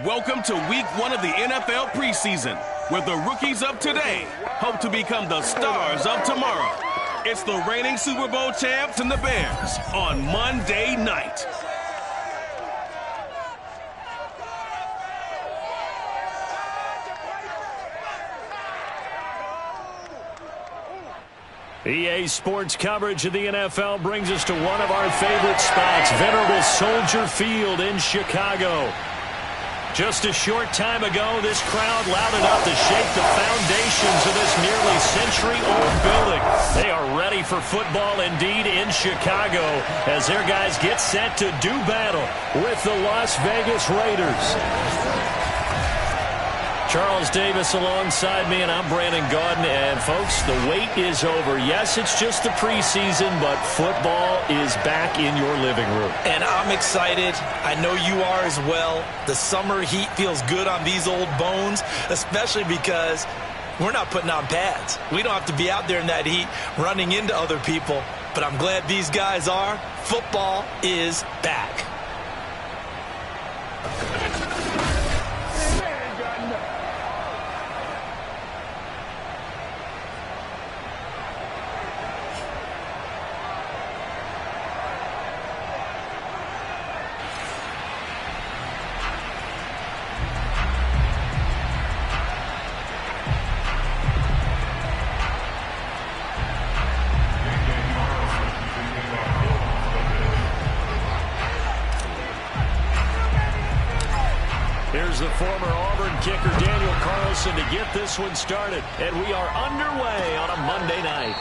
Welcome to week 1 of the NFL preseason, where the rookies of today hope to become the stars of tomorrow. It's the reigning Super Bowl champs and the Bears on Monday night. EA Sports coverage of the NFL brings us to one of our favorite spots, venerable Soldier Field in Chicago. Just a short time ago, this crowd loud enough to shake the foundations of this nearly century-old building. They are ready for football indeed in Chicago as their guys get set to do battle with the Las Vegas Raiders. Charles Davis alongside me, and I'm Brandon Gaudin. And, folks, the wait is over. Yes, it's just the preseason, but football is back in your living room. And I'm excited. I know you are as well. The summer heat feels good on these old bones, especially because we're not putting on pads. We don't have to be out there in that heat running into other people. But I'm glad these guys are. Football is back. Here's the former Auburn kicker Daniel Carlson to get this one started. And we are underway on a Monday night.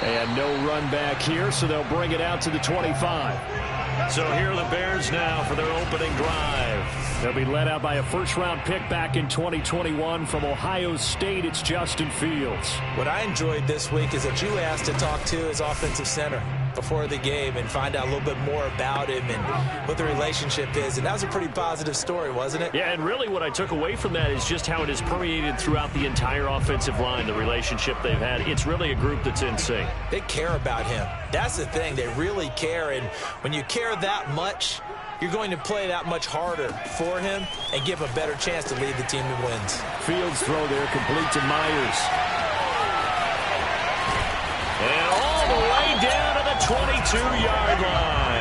And no run back here, so they'll bring it out to the 25. So here are the Bears now for their opening drive. They'll be led out by a first-round pick back in 2021 from Ohio State. It's Justin Fields. What I enjoyed this week is that you asked to talk to his offensive center before the game and find out a little bit more about him and what the relationship is. And that was a pretty positive story, wasn't it? Yeah, and really what I took away from that is just how it has permeated throughout the entire offensive line, the relationship they've had. It's really a group that's in sync. They care about him. That's the thing. They really care. And when you care that much, you're going to play that much harder for him and give him a better chance to lead the team to wins. Fields throw there, complete to Myers. And all the way down to the 22-yard line.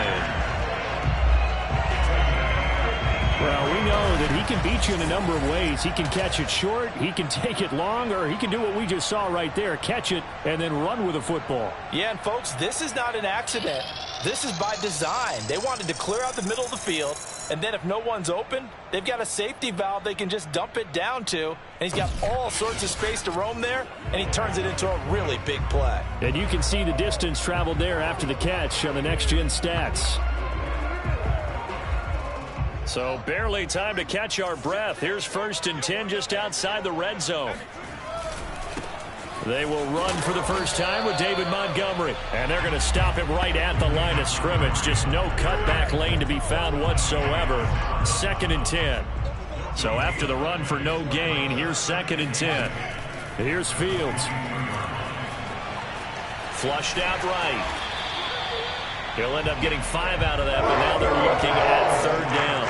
Well, we know that he can beat you in a number of ways. He can catch it short, he can take it long, or he can do what we just saw right there, catch it and then run with the football. Yeah, and folks, this is not an accident. This is by design. They wanted to clear out the middle of the field, and then if no one's open, they've got a safety valve they can just dump it down to, and he's got all sorts of space to roam there, and he turns it into a really big play. And you can see the distance traveled there after the catch on the next-gen stats. So barely time to catch our breath. Here's 1st and 10 just outside the red zone. They will run for the first time with David Montgomery. And they're going to stop him right at the line of scrimmage. Just no cutback lane to be found whatsoever. 2nd and 10. So after the run for no gain, here's 2nd and 10. Here's Fields. Flushed out right. He'll end up getting 5 out of that, but now they're looking at 3rd down.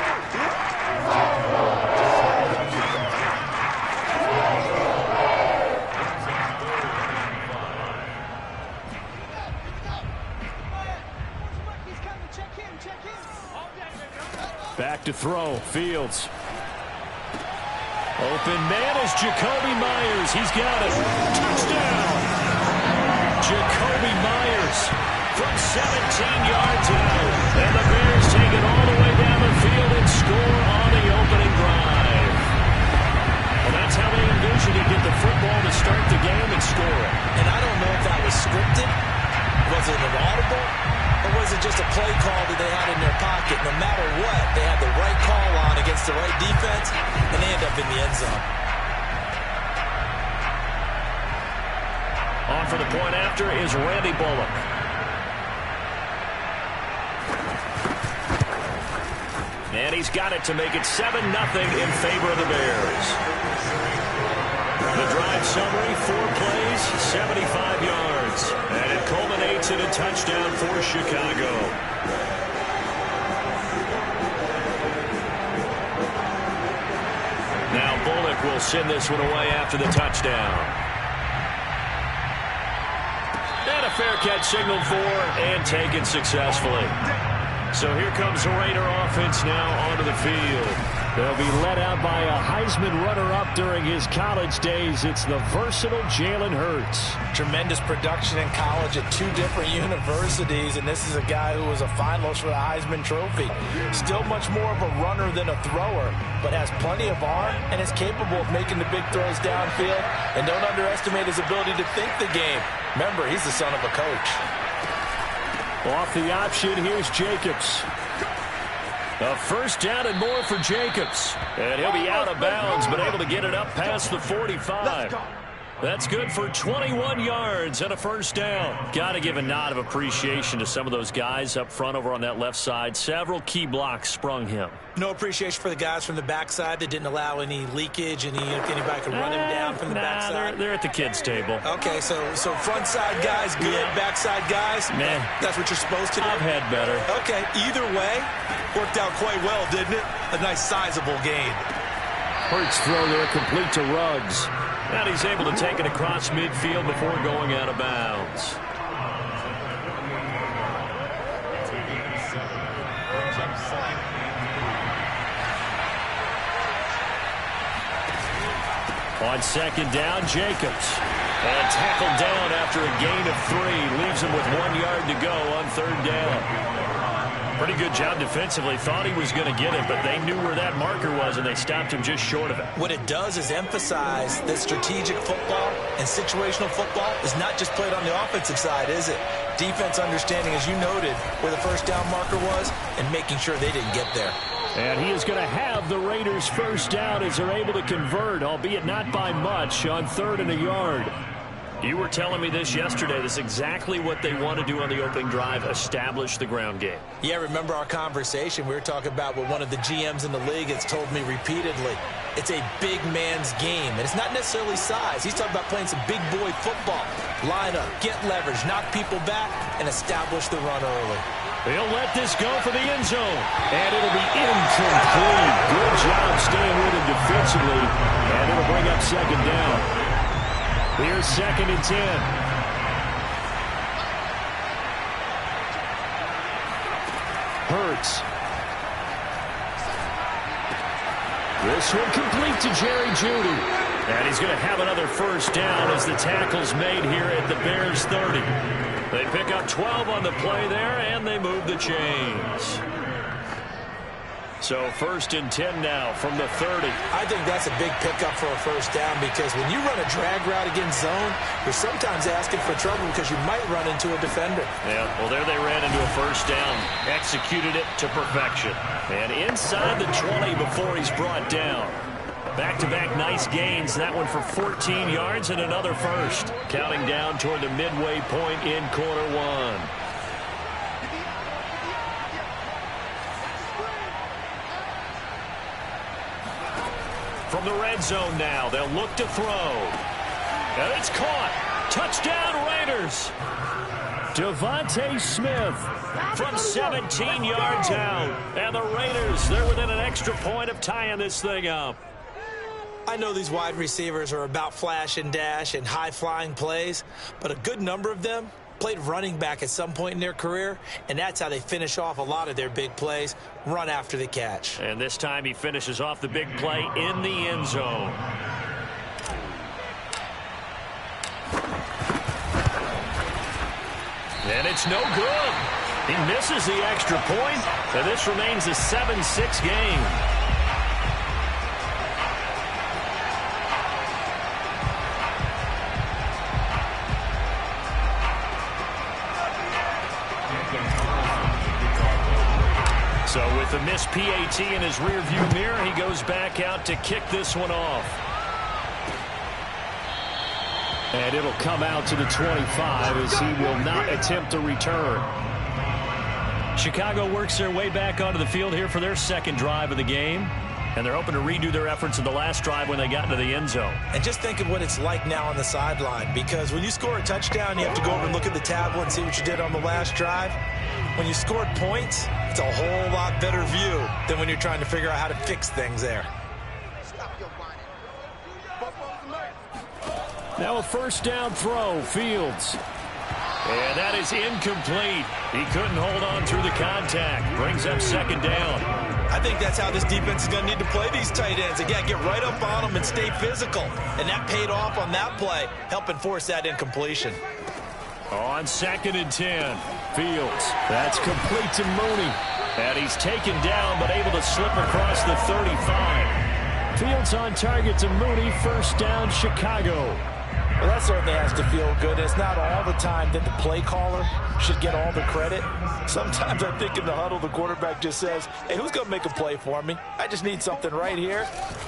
Back to throw. Fields. Open man is Jacoby Myers. He's got it. Touchdown. Jacoby Myers from 17 yards out. And the Bears take it all the way down the field and score on the opening drive. Well, that's how they envisioned to get the football to start the game and score it. And I don't know if that was scripted. Was it an audible? Or was it just a play call that they had in their pocket? No matter what, they had the right call on against the right defense, and they end up in the end zone. On for the point after is Randy Bullock. And he's got it to make it 7-0 in favor of the Bears. The drive summary, 4 plays, 75 yards. And it culminates in a touchdown for Chicago. will send this one away after the touchdown. And a fair catch signaled for and taken successfully. So here comes the Raider offense now onto the field. They'll be led out by a Heisman runner-up during his college days. It's the versatile Jalen Hurts. Tremendous production in college at 2 different universities, and this is a guy who was a finalist for the Heisman Trophy. Still much more of a runner than a thrower, but has plenty of arm and is capable of making the big throws downfield. And don't underestimate his ability to think the game. Remember, he's the son of a coach. Off the option, here's Jacobs. A first down and more for Jacobs. And he'll be out of bounds, but able to get it up past the 45. That's good for 21 yards and a first down. Got to give a nod of appreciation to some of those guys up front over on that left side. Several key blocks sprung him. No appreciation for the guys from the backside that didn't allow any leakage, and if anybody could run him down from the backside. They're at the kids' table. Okay, so front side guys good, backside guys, man, that's what you're supposed to do? I've had better. Okay, either way, worked out quite well, didn't it? A nice sizable gain. Hurts throw there complete to Ruggs. And he's able to take it across midfield before going out of bounds. On second down, Jacobs. And tackled down after a gain of 3. Leaves him with 1 yard to go on third down. Pretty good job defensively. Thought he was going to get it, but they knew where that marker was, and they stopped him just short of it. What it does is emphasize that strategic football and situational football is not just played on the offensive side, is it? Defense understanding, as you noted, where the first down marker was and making sure they didn't get there. And he is going to have the Raiders first down as they're able to convert, albeit not by much, on 3rd and a yard. You were telling me this yesterday. This is exactly what they want to do on the opening drive, establish the ground game. Yeah, remember our conversation. We were talking about what one of the GMs in the league has told me repeatedly. It's a big man's game, and it's not necessarily size. He's talking about playing some big boy football. Line up, get leverage, knock people back, and establish the run early. They'll let this go for the end zone, and it'll be incomplete. Good job staying with him defensively, and it'll bring up second down. Here's 2nd and 10. Hurts. This one complete to Jerry Jeudy. And he's going to have another first down as the tackle's made here at the Bears 30. They pick up 12 on the play there, and they move the chains. So 1st and 10 now from the 30. I think that's a big pickup for a first down, because when you run a drag route against zone, you're sometimes asking for trouble because you might run into a defender. Yeah, well, there they ran into a first down. Executed it to perfection. And inside the 20 before he's brought down. Back-to-back nice gains. That one for 14 yards and another first. Counting down toward the midway point in quarter 1. From the red zone now, they'll look to throw. And it's caught. Touchdown, Raiders. Devontae Smith from 17 yards out. And the Raiders, they're within an extra point of tying this thing up. I know these wide receivers are about flash and dash and high-flying plays, but a good number of them played running back at some point in their career, and that's how they finish off a lot of their big plays, run after the catch. And this time he finishes off the big play in the end zone. And it's no good. He misses the extra point, and this remains a 7-6 game. So with the missed PAT in his rearview mirror, he goes back out to kick this one off. And it'll come out to the 25 as he will not attempt a return. Chicago works their way back onto the field here for their second drive of the game. And they're hoping to redo their efforts in the last drive when they got into the end zone. And just think of what it's like now on the sideline, because when you score a touchdown, you have to go over and look at the tablet and see what you did on the last drive. When you scored points, it's a whole lot better view than when you're trying to figure out how to fix things there. Now a first down throw, Fields. And that is incomplete. He couldn't hold on through the contact. Brings up second down. I think that's how this defense is going to need to play these tight ends. Again, get right up on them and stay physical. And that paid off on that play, helping force that incompletion. On 2nd and 10, Fields. That's complete to Mooney. And he's taken down, but able to slip across the 35. Fields on target to Mooney. First down, Chicago. Well, that certainly has to feel good. It's not all the time that the play caller should get all the credit. Sometimes I think in the huddle, the quarterback just says, hey, who's going to make a play for me? I just need something right here.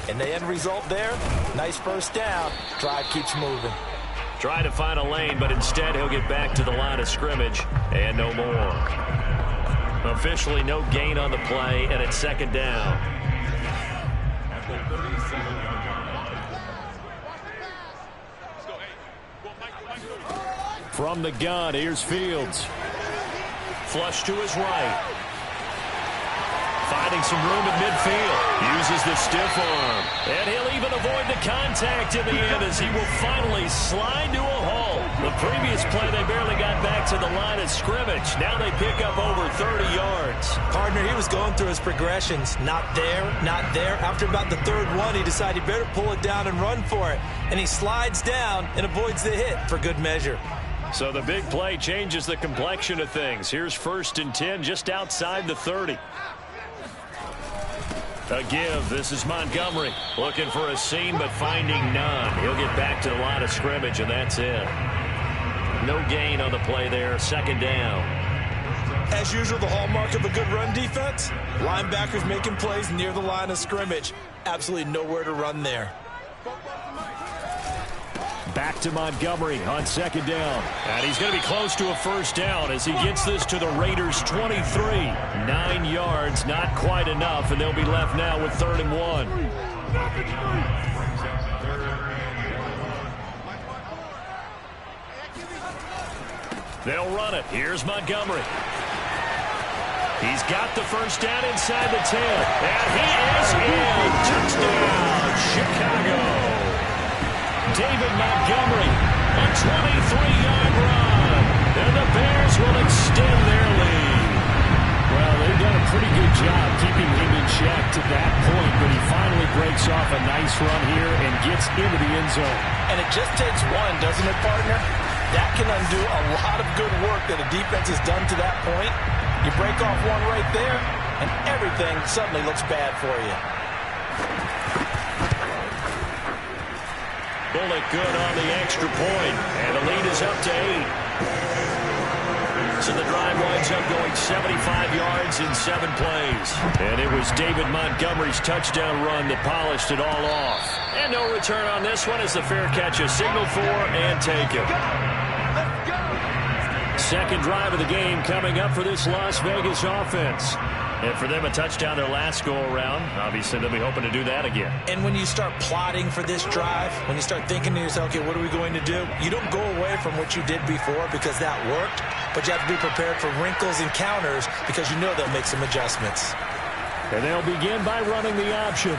And the end result there, nice first down. Drive keeps moving. Try to find a lane, but instead he'll get back to the line of scrimmage and no more. Officially no gain on the play, and it's second down. From the gun, here's Fields. Flush to his right. Finding some room at midfield. Uses the stiff arm. And he'll even avoid the contact in the end as he will finally slide to a halt. The previous play, they barely got back to the line of scrimmage. Now they pick up over 30 yards. Partner, he was going through his progressions. Not there, not there. After about the third one, he decided he better pull it down and run for it. And he slides down and avoids the hit for good measure. So the big play changes the complexion of things. Here's 1st and 10 just outside the 30. A give. This is Montgomery. Looking for a seam, but finding none. He'll get back to the line of scrimmage, and that's it. No gain on the play there. Second down. As usual, the hallmark of a good run defense, linebackers making plays near the line of scrimmage. Absolutely nowhere to run there. Back to Montgomery on second down. And he's going to be close to a first down as he gets this to the Raiders' 23. 9 yards, not quite enough, and they'll be left now with 3rd and 1. They'll run it. Here's Montgomery. He's got the first down inside the 10. And he is in. Touchdown, Chicago. David Montgomery, a 23-yard run, and the Bears will extend their lead. Well, they've done a pretty good job keeping him in check to that point, but he finally breaks off a nice run here and gets into the end zone. And it just takes one, doesn't it, partner? That can undo a lot of good work that a defense has done to that point. You break off one right there, and everything suddenly looks bad for you. Bullock good on the extra point, and the lead is up to 8. So the drive winds up going 75 yards in 7 plays. And it was David Montgomery's touchdown run that polished it all off. And no return on this one as the fair catch is signaled for and taken. Second drive of the game coming up for this Las Vegas offense. And for them, a touchdown their last go-around. Obviously, they'll be hoping to do that again. And when you start plotting for this drive, when you start thinking to yourself, okay, what are we going to do? You don't go away from what you did before because that worked, but you have to be prepared for wrinkles and counters because you know they'll make some adjustments. And they'll begin by running the option.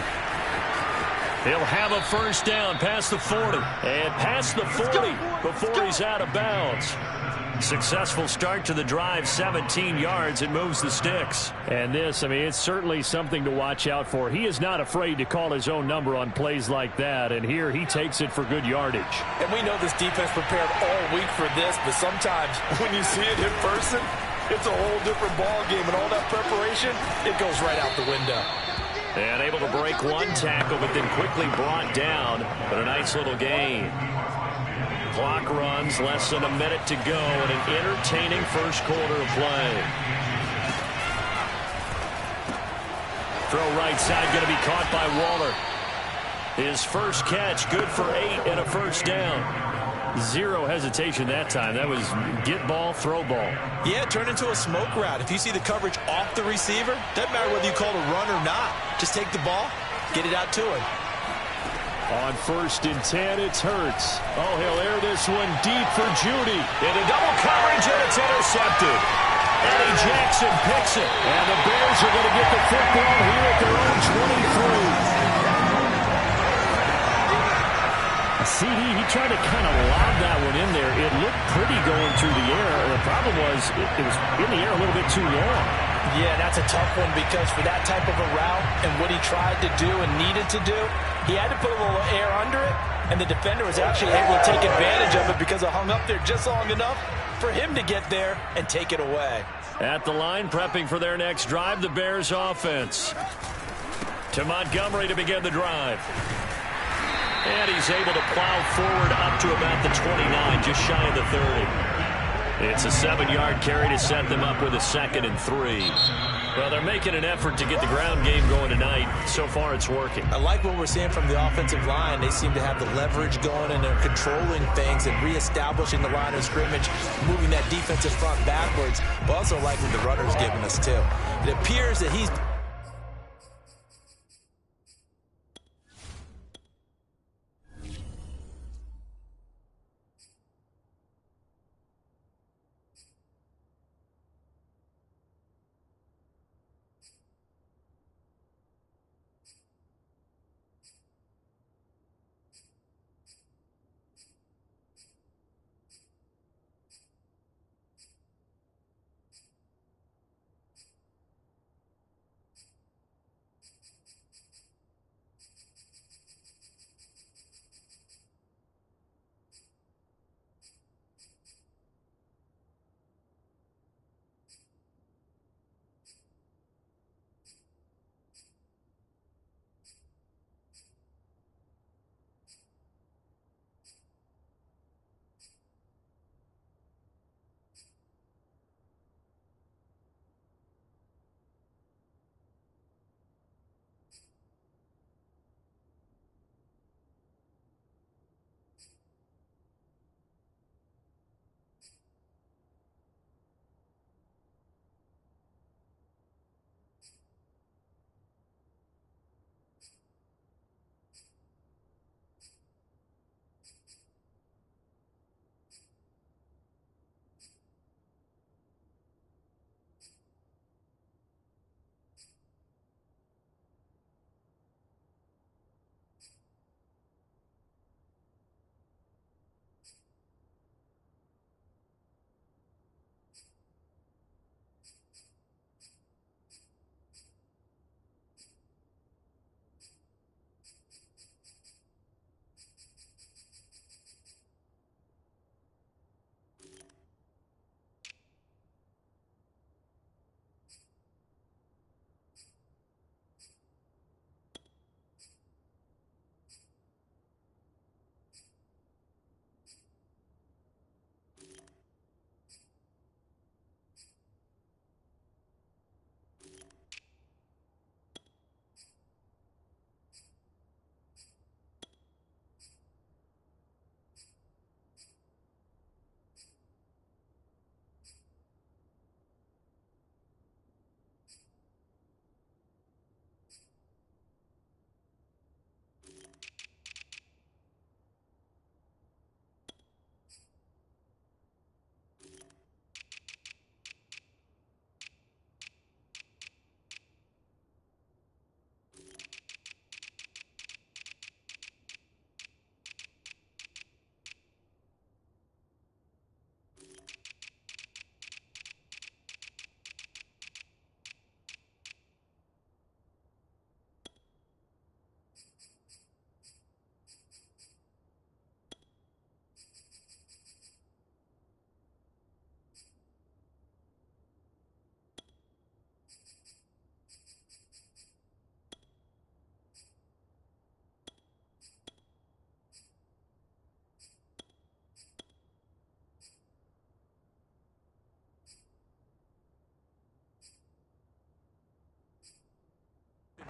He'll have a first down past the 40. And past the 40 before he's out of bounds. Successful start to the drive, 17 yards. It moves the sticks. And this, I mean, it's certainly something to watch out for. He is not afraid to call his own number on plays like that. And here he takes it for good yardage. And we know this defense prepared all week for this, but sometimes when you see it in person, it's a whole different ball game. And all that preparation, it goes right out the window. And able to break one tackle, but then quickly brought down. But a nice little gain. Clock runs, less than a minute to go, and an entertaining first quarter of play. Throw right side, going to be caught by Waller. His first catch, good for 8 and a first down. Zero hesitation that time. That was get ball, throw ball. Yeah, turn into a smoke route. If you see the coverage off the receiver, doesn't matter whether you call it a run or not. Just take the ball, get it out to him. On 1st and 10, it's Hurts. Oh, he'll air this one deep for Judy. Into double coverage, and it's intercepted. Eddie Jackson picks it. And the Bears are going to get the football here at their own 23. A CD, he tried to kind of lob that one in there. It looked pretty going through the air. The problem was it was in the air a little bit too long. Yeah, that's a tough one because for that type of a route and what he tried to do and needed to do, he had to put a little air under it, and the defender was actually able to take advantage of it because it hung up there just long enough for him to get there and take it away. At the line, prepping for their next drive, the Bears offense. To Montgomery to begin the drive. And he's able to plow forward up to about the 29, just shy of the 30. It's a 7-yard carry to set them up with a 2nd and 3. Well, they're making an effort to get the ground game going tonight. So far, it's working. I like what we're seeing from the offensive line. They seem to have the leverage going, and they're controlling things and reestablishing the line of scrimmage, moving that defensive front backwards, but also like what the runner's giving us, too. It appears that he's...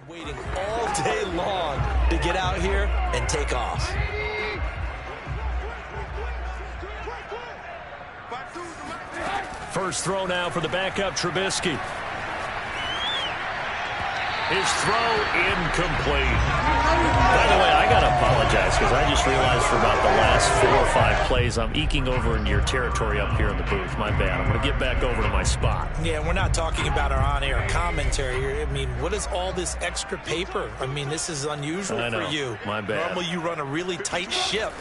waiting all day long to get out here and take off. First throw now for the backup, Trubisky. His throw incomplete. By the way, I got to apologize because I just realized for about the last 4 or 5 plays I'm eking over into your territory up here in the booth. My bad. I'm going to get back over to my spot. Yeah, we're not talking about our on-air commentary here. I mean, what is all this extra paper? I mean, this is unusual for you. My bad. Normally you run a really tight ship.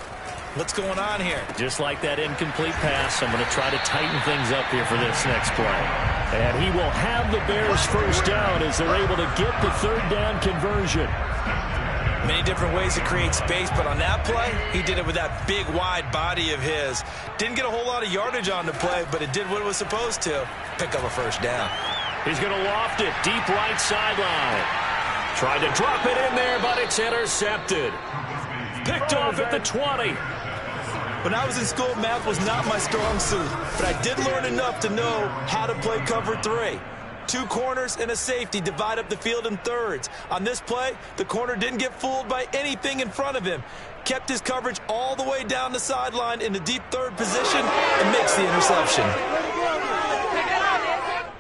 What's going on here? Just like that incomplete pass, I'm going to try to tighten things up here for this next play. And he will have the Bears first down as they're able to get the third down conversion. Many different ways to create space, but on that play, he did it with that big, wide body of his. Didn't get a whole lot of yardage on the play, but it did what it was supposed to. Pick up a first down. He's going to loft it deep right sideline. Tried to drop it in there, but it's intercepted. Picked off at the 20. When I was in school, math was not my strong suit, but I did learn enough to know how to play cover 3. 2 corners and a safety divide up the field in thirds. On this play, the corner didn't get fooled by anything in front of him. Kept his coverage all the way down the sideline in the deep third position and makes the interception.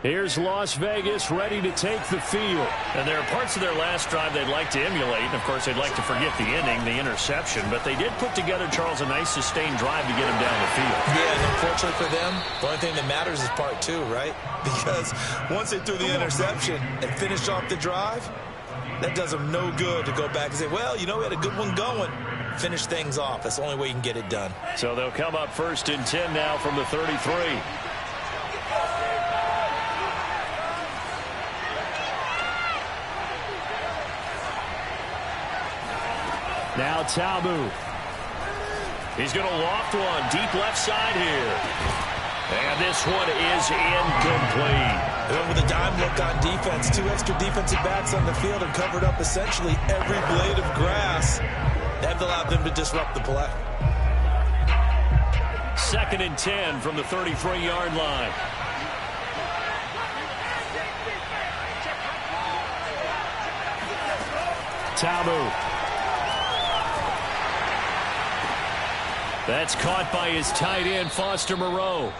Here's Las Vegas ready to take the field. And there are parts of their last drive they'd like to emulate. And, of course, they'd like to forget the inning, the interception. But they did put together, Charles, a nice sustained drive to get him down the field. Yeah, and unfortunately for them, the only thing that matters is part 2, right? Because once they threw the interception and finished off the drive, that does them no good to go back and say, well, you know, we had a good one going. Finish things off. That's the only way you can get it done. So they'll come up 1st and 10 now from the 33. Now Tabu. He's going to loft one deep left side here. And this one is incomplete. And with a dime look on defense, 2 extra defensive backs on the field and covered up essentially every blade of grass. That allowed them to disrupt the play. 2nd and 10 from the 33-yard line. Tabu. That's caught by his tight end, Foster Moreau.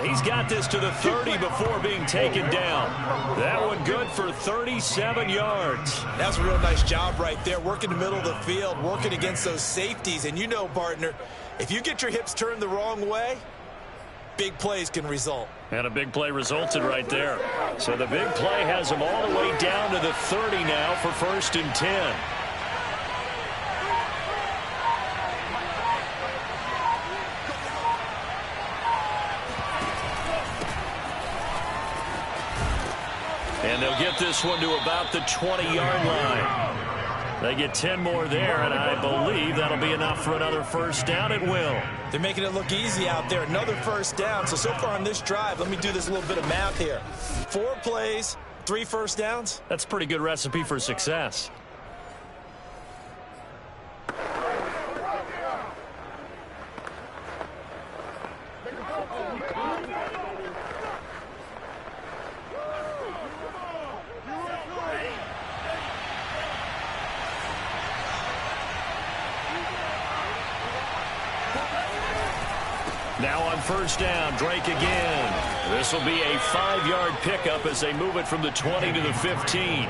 He's got this to the 30 before being taken down. That one good for 37 yards. That's a real nice job right there, working the middle of the field, working against those safeties. And you know, partner, if you get your hips turned the wrong way, big plays can result. And a big play resulted right there. So the big play has him all the way down to the 30 now for 1st and 10. And they'll get this one to about the 20-yard line. They get 10 more there, and I believe that'll be enough for another first down. It will. They're making it look easy out there. Another first down. So far on this drive, let me do this little bit of math here. 4 plays, 3 first downs. That's a pretty good recipe for success. Now on first down, Drake again. This will be a 5-yard pickup as they move it from the 20 to the 15.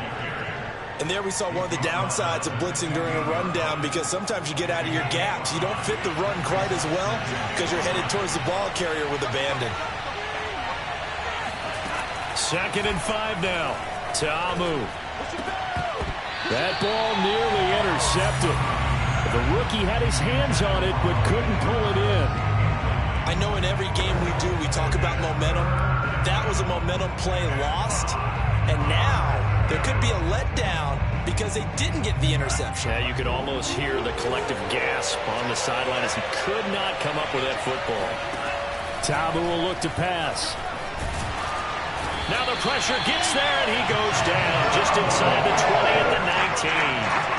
And there we saw one of the downsides of blitzing during a rundown, because sometimes you get out of your gaps. You don't fit the run quite as well because you're headed towards the ball carrier with abandon. 2nd and 5 now. Tamu. That ball nearly intercepted. The rookie had his hands on it but couldn't pull it in. I know in every game we do, we talk about momentum. That was a momentum play lost. And now there could be a letdown because they didn't get the interception. Yeah, you could almost hear the collective gasp on the sideline as he could not come up with that football. Tabu will look to pass. Now the pressure gets there, and he goes down just inside the 20 at the 19.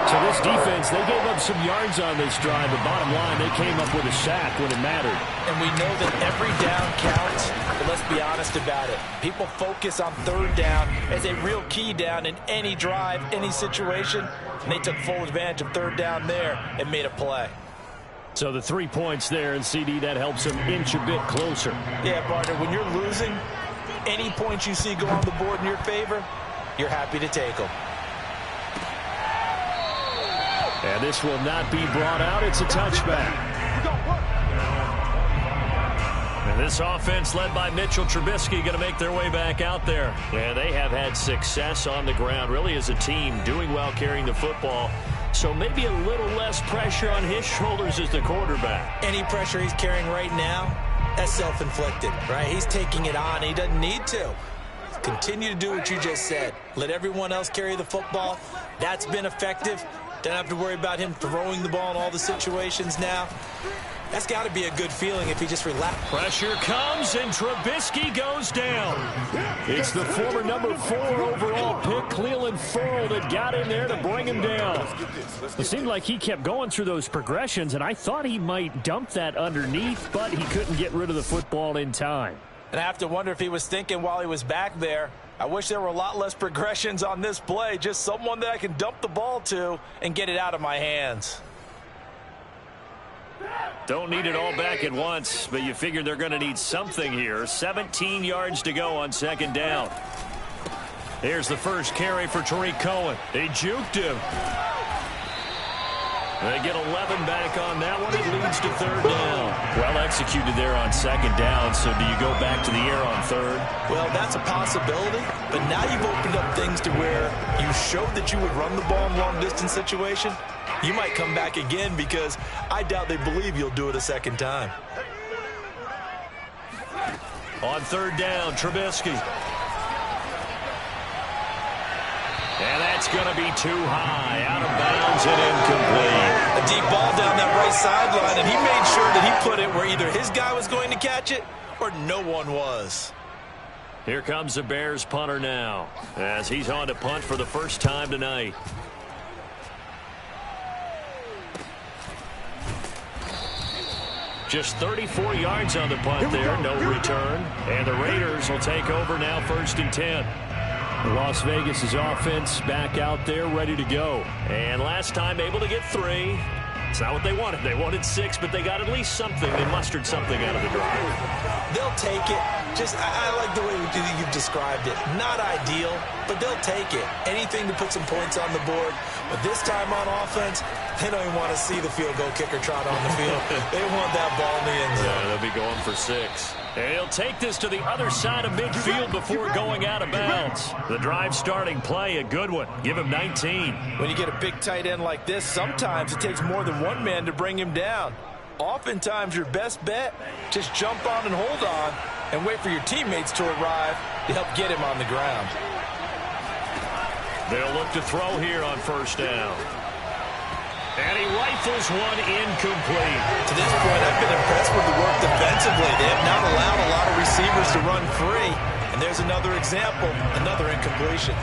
So this defense, they gave up some yards on this drive, but bottom line, they came up with a sack when it mattered. And we know that every down counts, but let's be honest about it. People focus on 3rd down as a real key down in any drive, any situation, and they took full advantage of 3rd down there and made a play. So the 3 points there, and CD, that helps them inch a bit closer. Yeah, partner, when you're losing, any points you see go on the board in your favor, you're happy to take them. And this will not be brought out. It's a touchback. And this offense led by Mitchell Trubisky going to make their way back out there. And they have had success on the ground, really as a team, doing well carrying the football. So maybe a little less pressure on his shoulders as the quarterback. Any pressure he's carrying right now, that's self-inflicted, right? He's taking it on. He doesn't need to. Continue to do what you just said. Let everyone else carry the football. That's been effective. Don't have to worry about him throwing the ball in all the situations now. That's got to be a good feeling if he just relaxes. Pressure comes, and Trubisky goes down. It's the former number 4 overall pick, Cleveland Ferrell, that got in there to bring him down. It seemed like he kept going through those progressions, and I thought he might dump that underneath, but he couldn't get rid of the football in time. And I have to wonder if he was thinking while he was back there, I wish there were a lot less progressions on this play, just someone that I can dump the ball to and get it out of my hands. Don't need it all back at once, but you figure they're going to need something here. 17 yards to go on second down. Here's the first carry for Tariq Cohen. They juked him. They get 11 back on that one. It leads to third down. Well executed there on second down, so do you go back to the air on third? Well, that's a possibility, but now you've opened up things to where you showed that you would run the ball in long-distance situation. You might come back again because I doubt they believe you'll do it a second time. On third down, Trubisky. And that's going to be too high. Out of bounds and incomplete. A deep ball down that right sideline, and he made sure that he put it where either his guy was going to catch it or no one was. Here comes the Bears punter now, as he's on to punt for the first time tonight. Just 34 yards on the punt there, no return. And the Raiders will take over now, 1st and 10. Las Vegas' offense back out there, ready to go. And last time able to get 3. It's not what they wanted. They wanted 6, but they got at least something. They mustered something out of the drive. They'll take it. I like the way you've described it. Not ideal, but they'll take it. Anything to put some points on the board. But this time on offense, they don't even want to see the field goal kicker trot on the field. They want that ball in the end zone. Yeah, they'll be going for 6. And he'll take this to the other side of midfield before going out of bounds. The drive starting play, a good one. Give him 19. When you get a big tight end like this, sometimes it takes more than one man to bring him down. Oftentimes, your best bet, just jump on and hold on and wait for your teammates to arrive to help get him on the ground. They'll look to throw here on first down. And he rifles one incomplete. To this point, I've been impressed with the work defensively. They have not allowed a lot of receivers to run free. And there's another example, another incompletion.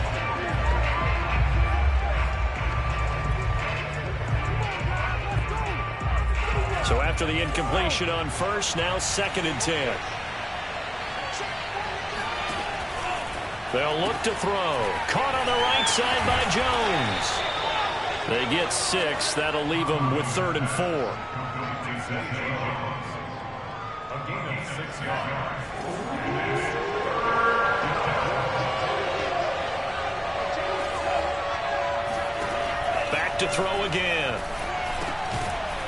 So after the incompletion on first, now 2nd and 10. They'll look to throw. Caught on the right side by Jones. They get 6. That'll leave them with 3rd and 4. Back to throw again.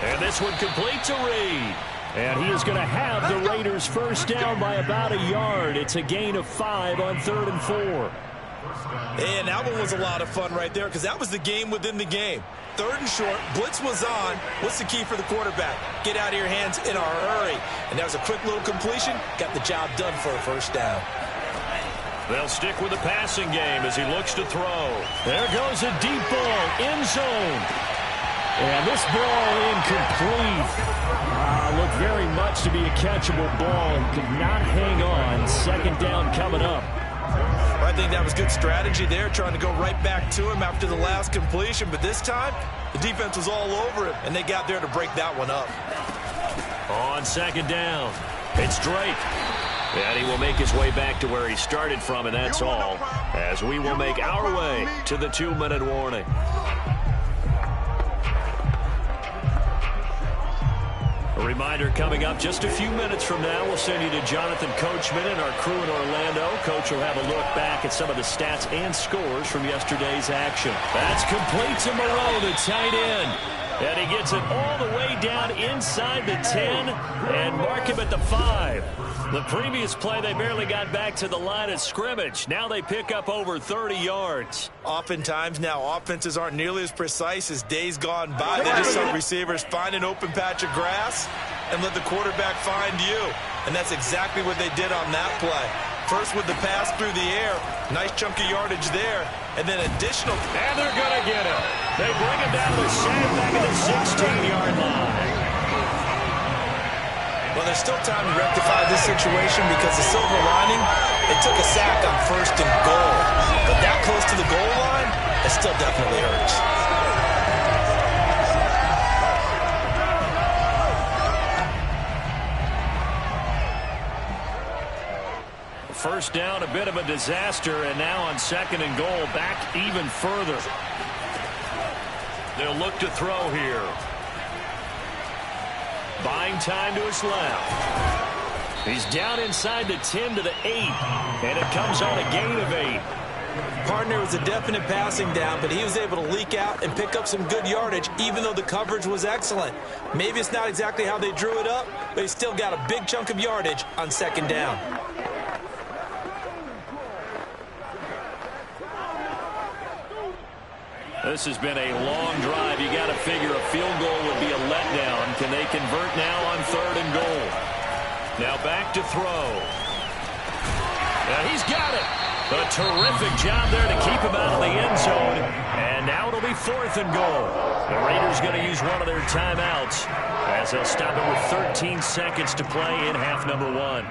And this one complete to Reed. And he is going to have the Raiders first down by about a yard. It's a gain of 5 on 3rd and 4. And that one was a lot of fun right there because that was the game within the game. 3rd and short, blitz was on. What's the key for the quarterback? Get out of your hands in a hurry. And that was a quick little completion. Got the job done for a first down. They'll stick with the passing game as he looks to throw. There goes a deep ball, end zone. And this ball incomplete. Looked very much to be a catchable ball and could not hang on. 2nd down coming up. I think that was good strategy there, trying to go right back to him after the last completion. But this time, the defense was all over him, and they got there to break that one up. On 2nd down, it's Drake. And he will make his way back to where he started from, and that's all, as we will make our way to the 2-minute warning. A reminder coming up just a few minutes from now, we'll send you to Jonathan Coachman and our crew in Orlando. Coach will have a look back at some of the stats and scores from yesterday's action. That's complete to Moreau, the tight end. And he gets it all the way down inside the 10 and mark him at the 5. The previous play, they barely got back to the line of scrimmage. Now they pick up over 30 yards. Oftentimes now, offenses aren't nearly as precise as days gone by. They just let receivers find an open patch of grass and let the quarterback find you. And that's exactly what they did on that play. First with the pass through the air. Nice chunk of yardage there. And then additional. And they're going to get him. They bring him down to the sandbag at the 16-yard line. Well, there's still time to rectify this situation because the silver lining, they took a sack on 1st and goal. But that close to the goal line, it still definitely hurts. First down, a bit of a disaster, and now on 2nd and goal, back even further. They'll look to throw here. Buying time to his left. He's down inside the 10 to the 8, and it comes on a gain of 8. Partner was a definite passing down, but he was able to leak out and pick up some good yardage, even though the coverage was excellent. Maybe it's not exactly how they drew it up, but he still got a big chunk of yardage on 2nd down. This has been a long drive. You got to figure a field goal would be a letdown. Can they convert now on 3rd and goal? Now back to throw. And he's got it. A terrific job there to keep him out of the end zone. And now it'll be 4th and goal. The Raiders going to use one of their timeouts as they'll stop it with 13 seconds to play in half number 1.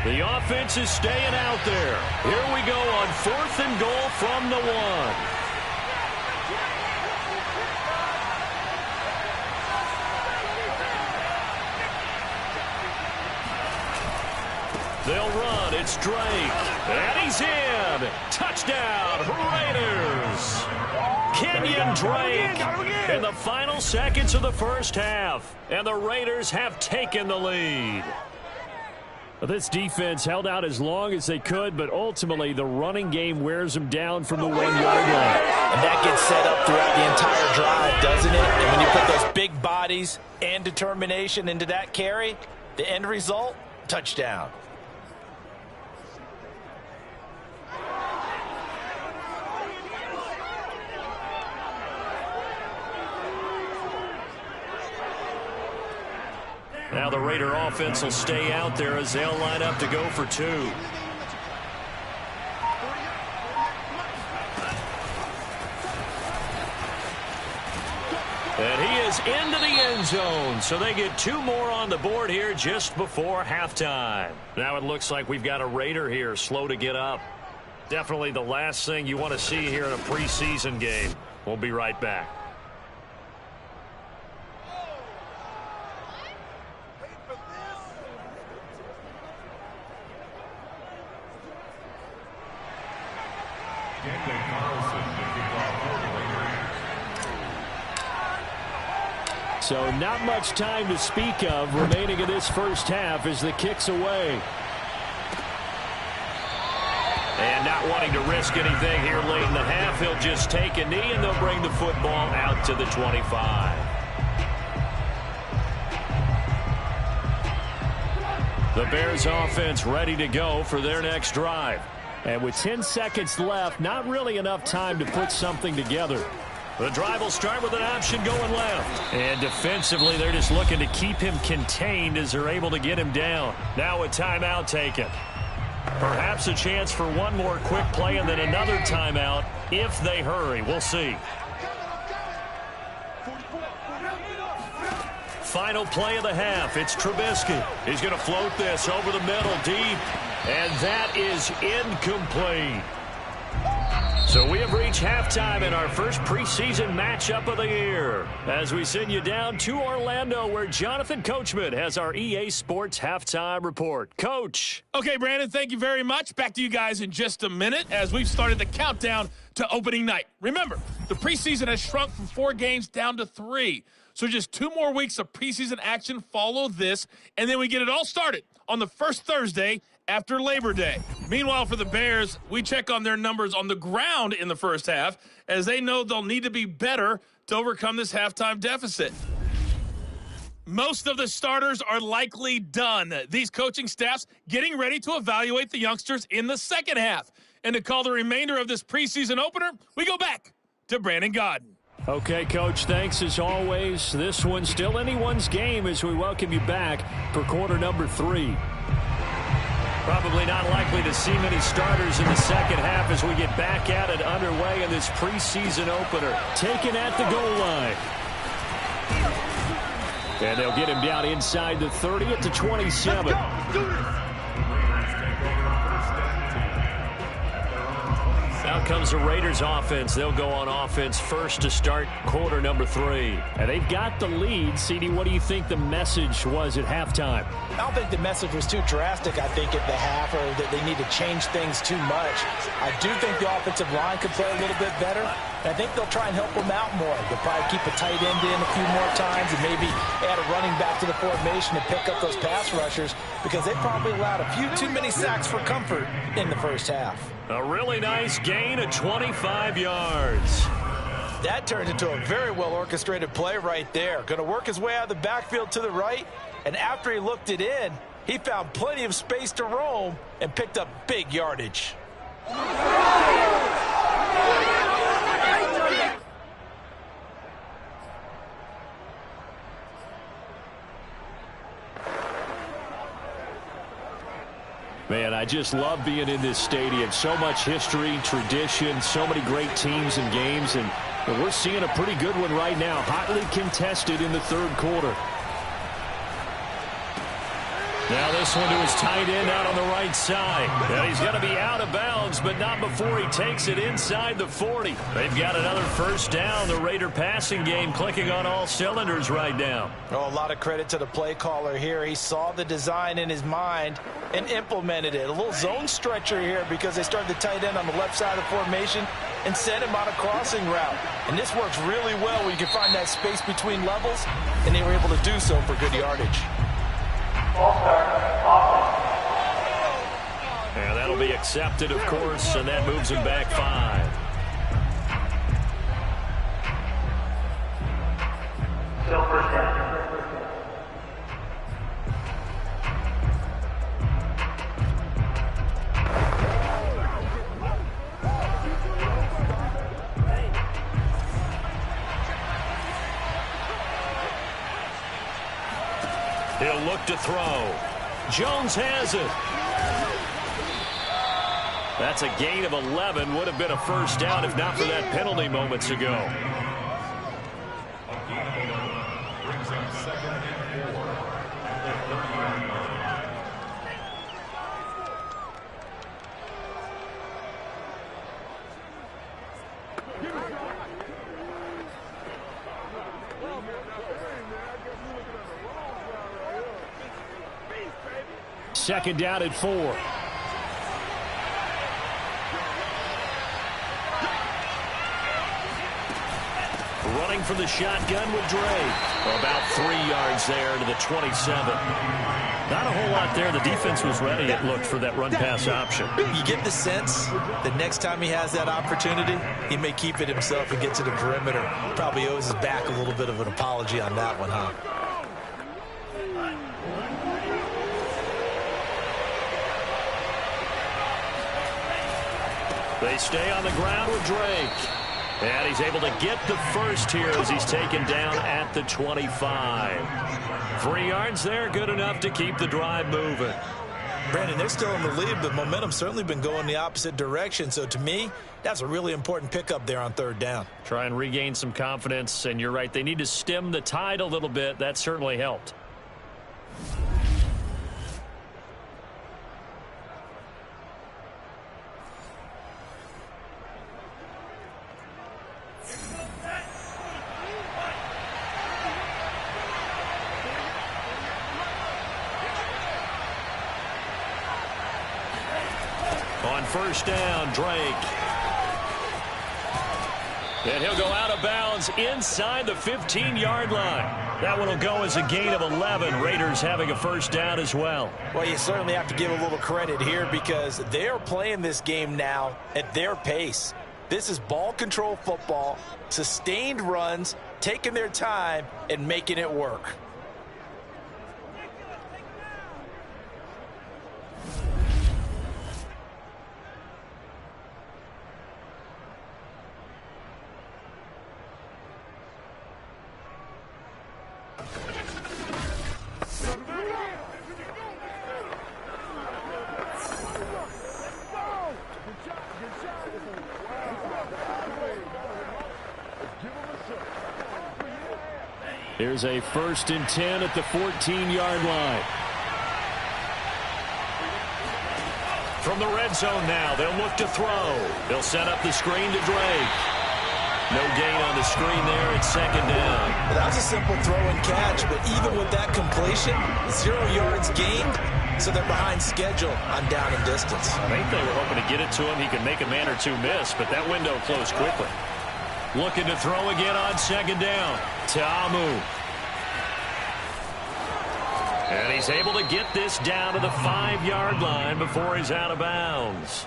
The offense is staying out there. Here we go on 4th and goal from the 1. They'll run. It's Drake. And he's in. Touchdown, Raiders. Kenyon Drake in the final seconds of the first half. And the Raiders have taken the lead. This defense held out as long as they could, but ultimately the running game wears them down from the 1-yard line. And that gets set up throughout the entire drive, doesn't it? And when you put those big bodies and determination into that carry, the end result, touchdown. Now the Raider offense will stay out there as they'll line up to go for 2. And he is into the end zone, so they get 2 more on the board here just before halftime. Now it looks like we've got a Raider here slow to get up. Definitely the last thing you want to see here in a preseason game. We'll be right back. So not much time to speak of remaining in this first half as the kick's away. And not wanting to risk anything here late in the half, he'll just take a knee and they'll bring the football out to the 25. The Bears offense ready to go for their next drive. And with 10 seconds left, not really enough time to put something together. The drive will start with an option going left. And defensively, they're just looking to keep him contained as they're able to get him down. Now a timeout taken. Perhaps a chance for one more quick play and then another timeout if they hurry. We'll see. Final play of the half. It's Trubisky. He's going to float this over the middle deep. And that is incomplete. So we have reached halftime in our first preseason matchup of the year as we send you down to Orlando where Jonathan Coachman has our EA Sports halftime report. Coach. Okay, Brandon, thank you very much. Back to you guys in just a minute as we've started the countdown to opening night. Remember, the preseason has shrunk from 4 games down to 3. So just 2 more weeks of preseason action follow this, and then we get it all started on the first Thursday after Labor Day. Meanwhile, for the Bears, we check on their numbers on the ground in the first half, as they know they'll need to be better to overcome this halftime deficit. Most of the starters are likely done. These coaching staffs getting ready to evaluate the youngsters in the second half. And to call the remainder of this preseason opener, we go back to Brandon Godden. Okay, Coach, thanks as always. This one's still anyone's game as we welcome you back for quarter number 3. Probably not likely to see many starters in the second half as we get back at it underway in this preseason opener. Taken at the goal line. And they'll get him down inside the 30 at the 27. Out comes the Raiders offense. They'll go on offense first to start quarter number 3. And they've got the lead. CD, what do you think the message was at halftime? I don't think the message was too drastic, I think, at the half, or that they need to change things too much. I do think the offensive line could play a little bit better. And I think they'll try and help them out more. They'll probably keep a tight end in a few more times and maybe add a running back to the formation to pick up those pass rushers, because they probably allowed a few too many sacks for comfort in the first half. A really nice gain of 25 yards. That turned into a very well-orchestrated play right there. Going to work his way out of the backfield to the right, and after he looked it in, he found plenty of space to roam and picked up big yardage. Man, I just love being in this stadium. So much history, tradition, so many great teams and games, and we're seeing a pretty good one right now. Hotly contested in the third quarter. Now this one to his tight end out on the right side. And he's going to be out of bounds, but not before he takes it inside the 40. They've got another first down. The Raider passing game clicking on all cylinders right now. Oh, a lot of credit to the play caller here. He saw the design in his mind and implemented it. A little zone stretcher here because they started the tight end on the left side of the formation and sent him on a crossing route. And this works really well when you can find that space between levels, and they were able to do so for good yardage. And that'll be accepted, of course, and that moves him back 5. Still first down. He'll look to throw. Jones has it. That's a gain of 11. Would have been a first down if not for that penalty moments ago. Second down at 4. Running from the shotgun with Drake. About 3 yards there to the 27. Not a whole lot there. The defense was ready, it looked, for that run-pass option. You get the sense that next time he has that opportunity, he may keep it himself and get to the perimeter. Probably owes his back a little bit of an apology on that one, huh? They stay on the ground with Drake. And he's able to get the first here as he's taken down at the 25. 3 yards there, good enough to keep the drive moving. Brandon, they're still in the lead, but momentum's certainly been going the opposite direction. So to me, that's a really important pickup there on third down. Try and regain some confidence, and you're right, they need to stem the tide a little bit. That certainly helped. On first down, Drake. And he'll go out of bounds inside the 15-yard line. That one will go as a gain of 11. Raiders having a first down as well. Well, you certainly have to give a little credit here because they are playing this game now at their pace. This is ball control football, sustained runs, taking their time and making it work. Here's a 1st and 10 at the 14-yard line. From the red zone now, they'll look to throw. They'll set up the screen to Drake. No gain on the screen there at 2nd down. Well, that was a simple throw and catch, but even with that completion, 0 yards gained, so they're behind schedule on down and distance. I think they were hoping to get it to him. He could make a man or two miss, but that window closed quickly. Looking to throw again on 2nd down. Ta'amu. And he's able to get this down to the 5-yard line before he's out of bounds.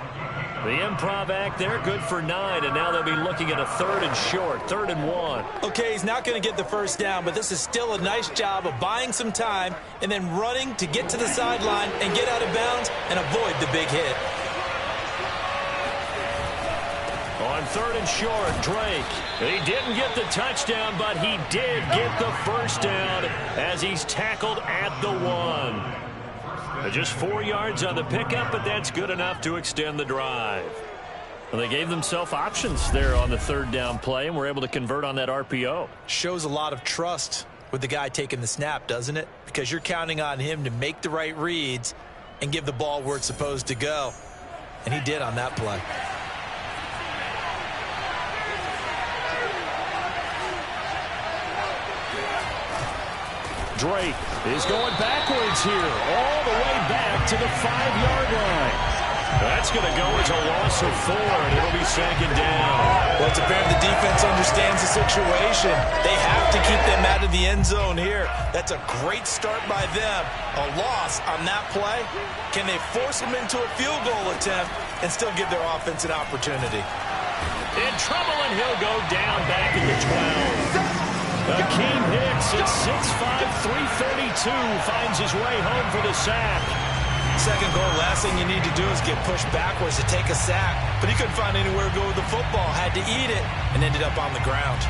The improv act there, good for 9, and now they'll be looking at a 3rd and short, 3rd and 1. Okay, he's not going to get the first down, but this is still a nice job of buying some time and then running to get to the sideline and get out of bounds and avoid the big hit. On 3rd and short, Drake. He didn't get the touchdown, but he did get the first down as he's tackled at the 1. Just 4 yards on the pickup, but that's good enough to extend the drive. Well, they gave themselves options there on the 3rd down play and were able to convert on that RPO. Shows a lot of trust with the guy taking the snap, doesn't it? Because you're counting on him to make the right reads and give the ball where it's supposed to go. And he did on that play. Drake is going backwards here, all the way back to the 5-yard line. That's going to go as a loss of 4, and it'll be 2nd down. Well, it's apparent the defense understands the situation. They have to keep them out of the end zone here. That's a great start by them. A loss on that play. Can they force them into a field goal attempt and still give their offense an opportunity? In trouble, and he'll go down back at the 12. Akeem Hicks at 6'5", 332 finds his way home for the sack. 2nd goal, last thing you need to do is get pushed backwards to take a sack. But he couldn't find anywhere to go with the football, had to eat it, and ended up on the ground.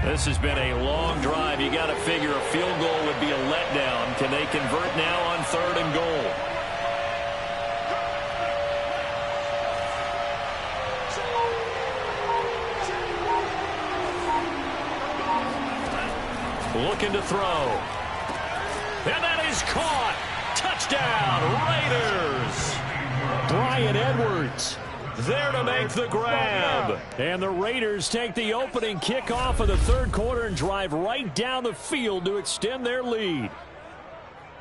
This has been a long drive. You got to figure a field goal would be a letdown. Can they convert now on 3rd and goal? Looking to throw. And that is caught. Touchdown, Raiders. Bryan Edwards there to make the grab. And the Raiders take the opening kickoff of the 3rd quarter and drive right down the field to extend their lead.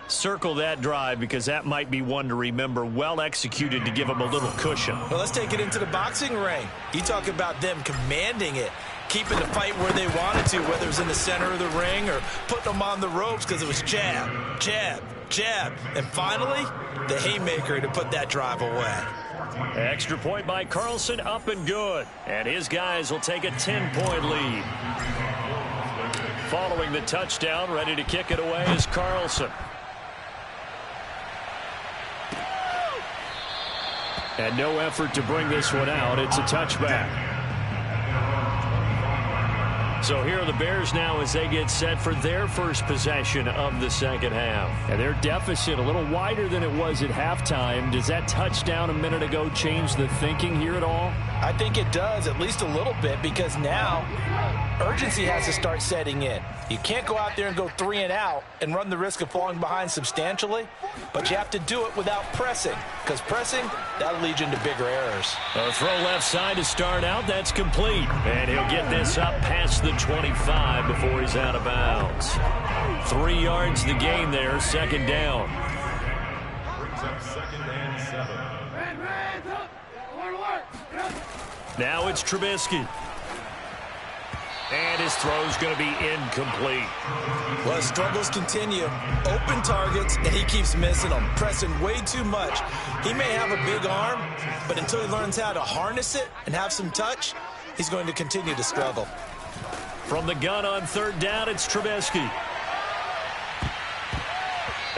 Circle that drive because that might be one to remember. Well executed to give them a little cushion. Well, let's take it into the boxing ring. You talk about them commanding it, keeping the fight where they wanted to, whether it was in the center of the ring or putting them on the ropes because it was jab, jab, jab. And finally, the haymaker to put that drive away. Extra point by Carlson, up and good. And his guys will take a 10-point lead. Following the touchdown, ready to kick it away is Carlson. And no effort to bring this one out. It's a touchback. So here are the Bears now as they get set for their first possession of the 2nd half. And their deficit a little wider than it was at halftime. Does that touchdown a minute ago change the thinking here at all? I think it does, at least a little bit, because now Urgency has to start setting in. You can't go out there and go 3 and out and run the risk of falling behind substantially, but you have to do it without pressing, because pressing, that'll lead you into bigger errors. A throw left side to start out. That's complete. And he'll get this up past the 25 before he's out of bounds. 3 yards the game there, second down. Brings up second and 7. Now it's Trubisky. And his throw's going to be incomplete. Well, struggles continue. Open targets, and he keeps missing them, pressing way too much. He may have a big arm, but until he learns how to harness it and have some touch, he's going to continue to struggle. From the gun on third down, it's Trubisky.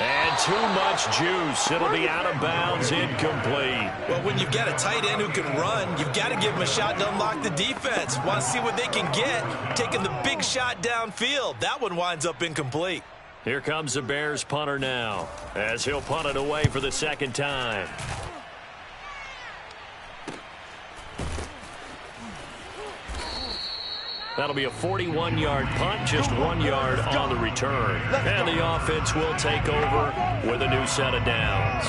And too much juice. It'll be out of bounds, incomplete. Well, when you've got a tight end who can run, you've got to give him a shot to unlock the defense. Want to see what they can get, taking the big shot downfield. That one winds up incomplete. Here comes the Bears punter now, as he'll punt it away for the second time. That'll be a 41-yard punt, just 1 yard on the return. And the offense will take over with a new set of downs.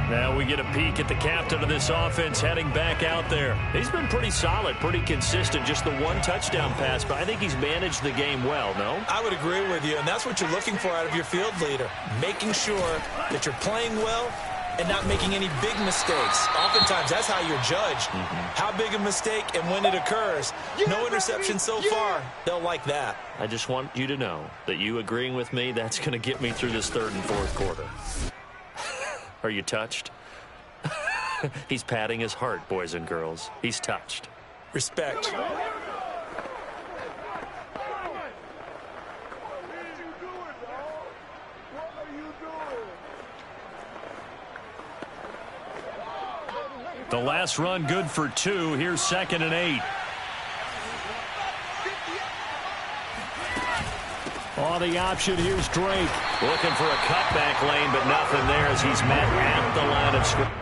Now we get a peek at the captain of this offense heading back out there. He's been pretty solid, pretty consistent, just the 1 touchdown pass, but I think he's managed the game well, no? I would agree with you, and that's what you're looking for out of your field leader, making sure that you're playing well and not making any big mistakes. Oftentimes, that's how you're judged. How big a mistake and when it occurs. No interception so far. They'll like that. I just want you to know that you agreeing with me, that's going to get me through this third and fourth quarter. Are you touched? He's patting his heart, boys and girls. He's touched. Respect. The last run good for 2. Here's 2nd and 8. Oh, the option. Here's Drake. Looking for a cutback lane, but nothing there as he's met at the line of scrimmage.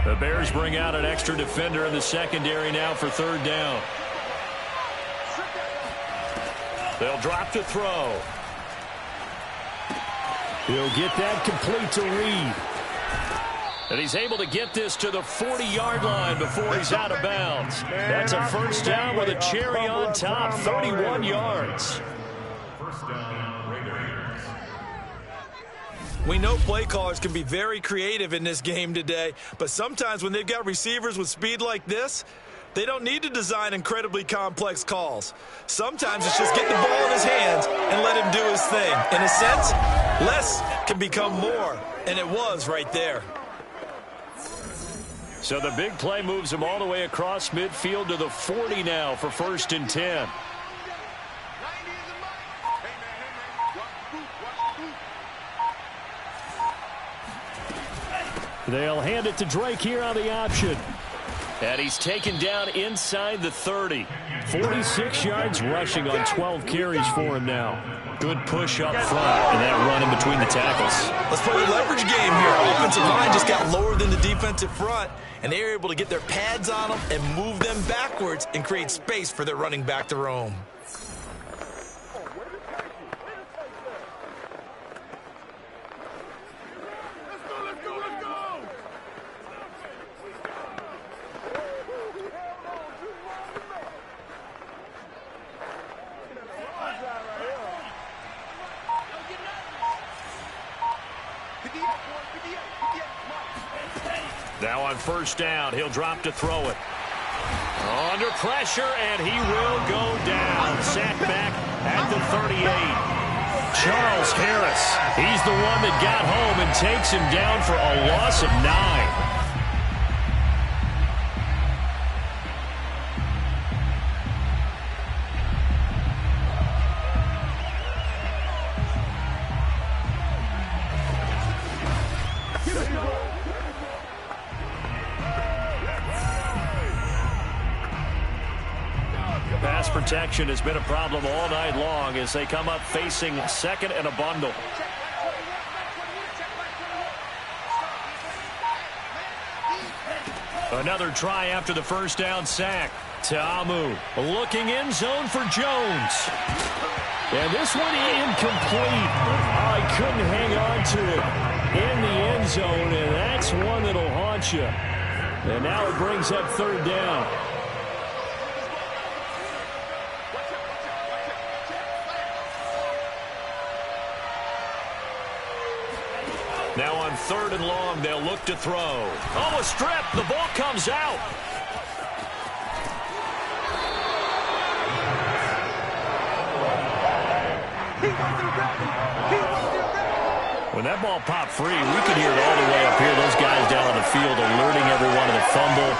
The Bears bring out an extra defender in the secondary now for third down. They'll drop to throw. He'll get that complete to Reed. And he's able to get this to the 40-yard line before he's out of bounds. That's a first down with a cherry on top, 31 yards. First down, Raiders. We know play callers can be very creative in this game today, but sometimes when they've got receivers with speed like this, they don't need to design incredibly complex calls. Sometimes it's just get the ball in his hands and let him do his thing. In a sense, less can become more, and it was right there. So the big play moves him all the way across midfield to the 40 now for 1st and 10. They'll hand it to Drake here on the option. And he's taken down inside the 30. 46 yards rushing on 12 carries for him now. Good push up front and that run in between the tackles. Let's play a leverage game here. Offensive line just got lower than the defensive front, and they were able to get their pads on them and move them backwards and create space for their running back to roam. Now on first down, he'll drop to throw it. Under pressure, and he will go down. Sat back at the 38. Charles Harris, he's the one that got home and takes him down for a loss of 9. Pass protection has been a problem all night long as they come up facing second and a bundle. Another try after the first down sack. Ta'amu looking end zone for Jones. And this one incomplete. Oh, he couldn't hang on to it in the end zone, and that's one that'll haunt you. And now it brings up third down. Now on third and long, they'll look to throw. Oh, a strip. The ball comes out. When that ball popped free, we could hear it all the way up here. Those guys down on the field alerting everyone of the fumble.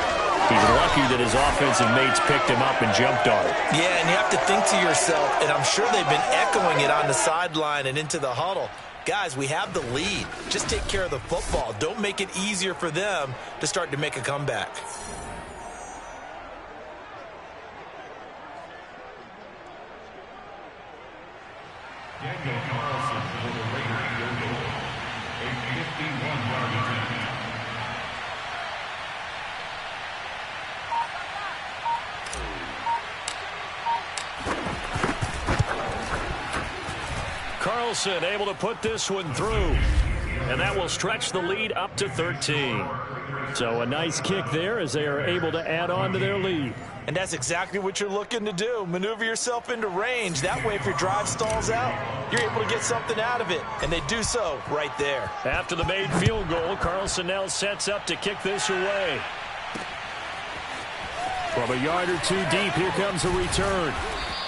He's lucky that his offensive mates picked him up and jumped on it. Yeah, and you have to think to yourself, and I'm sure they've been echoing it on the sideline and into the huddle. Guys, we have the lead. Just take care of the football. Don't make it easier for them to start to make a comeback. Daniel Carlson for the Raiders field goal. A 51-yard attempt. Carlson able to put this one through. And that will stretch the lead up to 13. So a nice kick there as they are able to add on to their lead. And that's exactly what you're looking to do. Maneuver yourself into range. That way, if your drive stalls out, you're able to get something out of it. And they do so right there. After the made field goal, Carlson now sets up to kick this away. From a yard or two deep, here comes a return.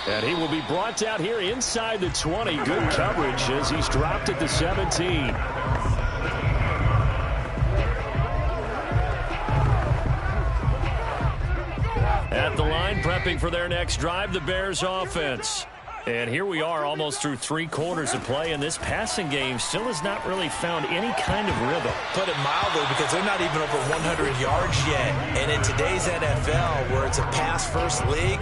And he will be brought down here inside the 20. Good coverage as he's dropped at the 17. At the line, prepping for their next drive, the Bears offense. And here we are almost through 3 quarters of play, and this passing game still has not really found any kind of rhythm. Put it mildly, because they're not even over 100 yards yet. And in today's NFL, where it's a pass-first league,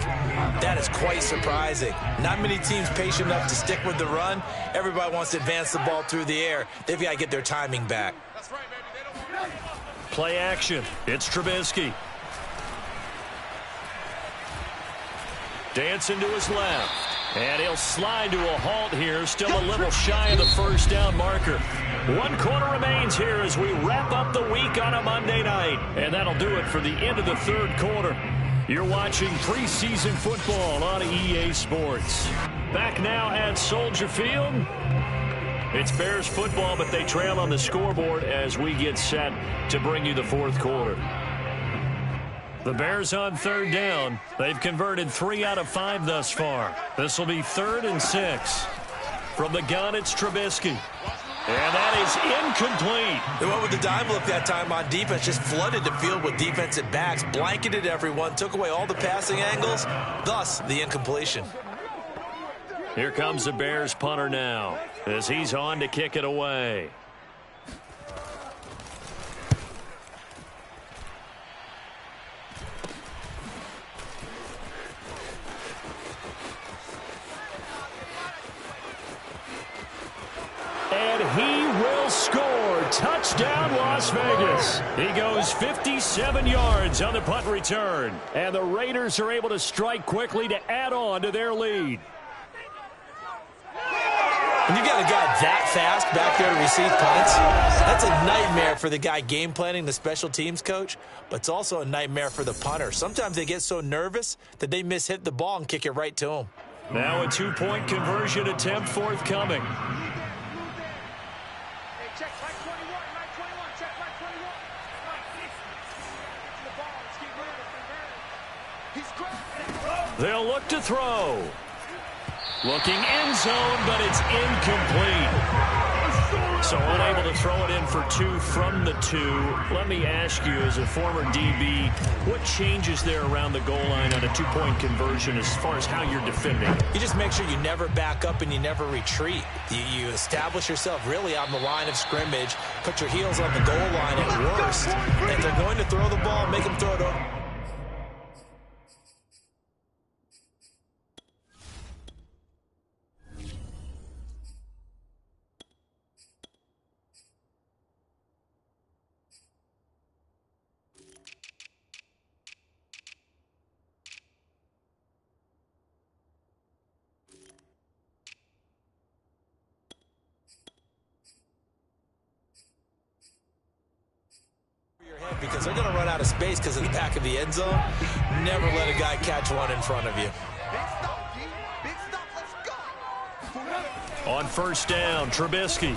that is quite surprising. Not many teams patient enough to stick with the run. Everybody wants to advance the ball through the air. They've got to get their timing back. Play action. It's Trubisky. Dancing to his left. And he'll slide to a halt here, still a little shy of the first down marker. 1 quarter remains here as we wrap up the week on a Monday night. And that'll do it for the end of the third quarter. You're watching preseason football on EA Sports. Back now at Soldier Field. It's Bears football, but they trail on the scoreboard as we get set to bring you the fourth quarter. The Bears on third down. They've converted 3 out of 5 thus far. This will be 3rd and 6. From the gun, it's Trubisky. And that is incomplete. They went with the dime look that time on defense. Just flooded the field with defensive backs. Blanketed everyone. Took away all the passing angles. Thus, the incompletion. Here comes the Bears punter now as he's on to kick it away. And he will score. Touchdown, Las Vegas. He goes 57 yards on the punt return. And the Raiders are able to strike quickly to add on to their lead. When you got a guy that fast back there to receive punts, that's a nightmare for the guy game planning, the special teams coach, but it's also a nightmare for the punter. Sometimes they get so nervous that they miss-hit the ball and kick it right to him. Now a 2-point conversion attempt forthcoming. They'll look to throw. Looking end zone, but it's incomplete. So unable to throw it in for 2 from the 2. Let me ask you, as a former DB, what changes there around the goal line on a 2-point conversion as far as how you're defending? You just make sure you never back up and you never retreat. You establish yourself really on the line of scrimmage, put your heels on the goal line at worst. And if they're going to throw the ball, make them throw it over. Because they're going to run out of space because of the back of the end zone. Never let a guy catch one in front of you. On first down, Trubisky.